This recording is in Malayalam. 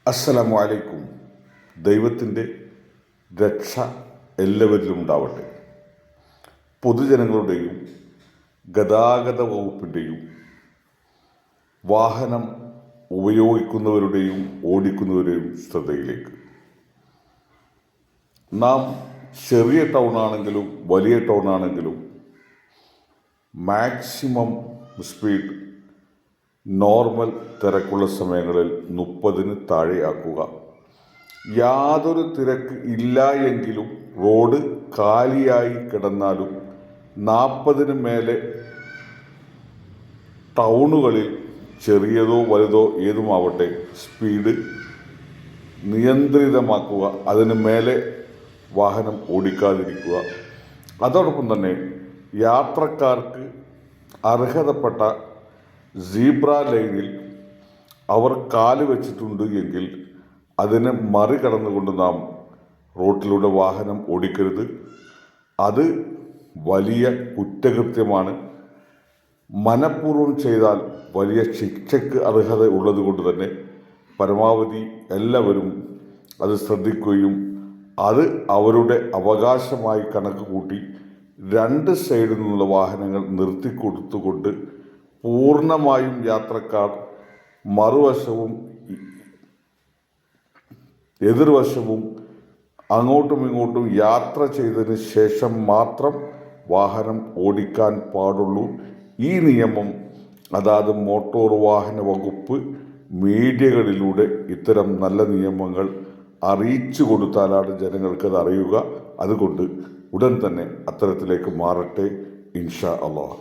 അസ്സലാമു അലൈക്കും. ദൈവത്തിൻ്റെ രക്ഷ എല്ലാവരിലും ഉണ്ടാവട്ടെ. പൊതുജനങ്ങളുടെയും ഗതാഗത വകുപ്പിൻ്റെയും വാഹനം ഉപയോഗിക്കുന്നവരുടെയും ഓടിക്കുന്നവരുടെയും ശ്രദ്ധയിലേക്ക്. നാം ചെറിയ ടൗണാണെങ്കിലും വലിയ ടൗണാണെങ്കിലും മാക്സിമം സ്പീഡ് നോർമൽ തിരക്കുള്ള സമയങ്ങളിൽ 30-ന് താഴെയാക്കുക. യാതൊരു തിരക്ക് ഇല്ല എങ്കിലും റോഡ് കാലിയായി കിടന്നാലും 40-ന് മേലെ ടൗണുകളിൽ ചെറിയതോ വലുതോ ഏതുമാവട്ടെ സ്പീഡ് നിയന്ത്രിതമാക്കുക. അതിന് മേലെ വാഹനം ഓടിക്കാതിരിക്കുക. അതോടൊപ്പം തന്നെ യാത്രക്കാർക്ക് അർഹതപ്പെട്ട സീബ്ര ലൈനിൽ അവർ കാല് വെച്ചിട്ടുണ്ട് എങ്കിൽ അതിനെ മറികടന്നുകൊണ്ട് നാം റോട്ടിലൂടെ വാഹനം ഓടിക്കരുത്. അത് വലിയ കുറ്റകൃത്യമാണ്. മനഃപൂർവ്വം ചെയ്താൽ വലിയ ശിക്ഷയ്ക്ക് അർഹത ഉള്ളതുകൊണ്ട് തന്നെ പരമാവധി എല്ലാവരും അത് ശ്രദ്ധിക്കുകയും അത് അവരുടെ അവകാശമായി കണക്ക് കൂട്ടി രണ്ട് സൈഡിൽ നിന്നുള്ള വാഹനങ്ങൾ നിർത്തിക്കൊടുത്തുകൊണ്ട് പൂർണ്ണമായും യാത്രക്കാർ മറുവശവും എതിർവശവും അങ്ങോട്ടും ഇങ്ങോട്ടും യാത്ര ചെയ്തതിന് ശേഷം മാത്രം വാഹനം ഓടിക്കാൻ പാടുള്ളൂ. ഈ നിയമം അതാത് മോട്ടോർ വാഹന വകുപ്പ് മീഡിയകളിലൂടെ ഇത്തരം നല്ല നിയമങ്ങൾ അറിയിച്ചു കൊടുത്താലാണ് ജനങ്ങൾക്കത് അറിയുക. അതുകൊണ്ട് ഉടൻ തന്നെ അത്തരത്തിലേക്ക് മാറട്ടെ ഇൻഷാ അല്ലാഹ്.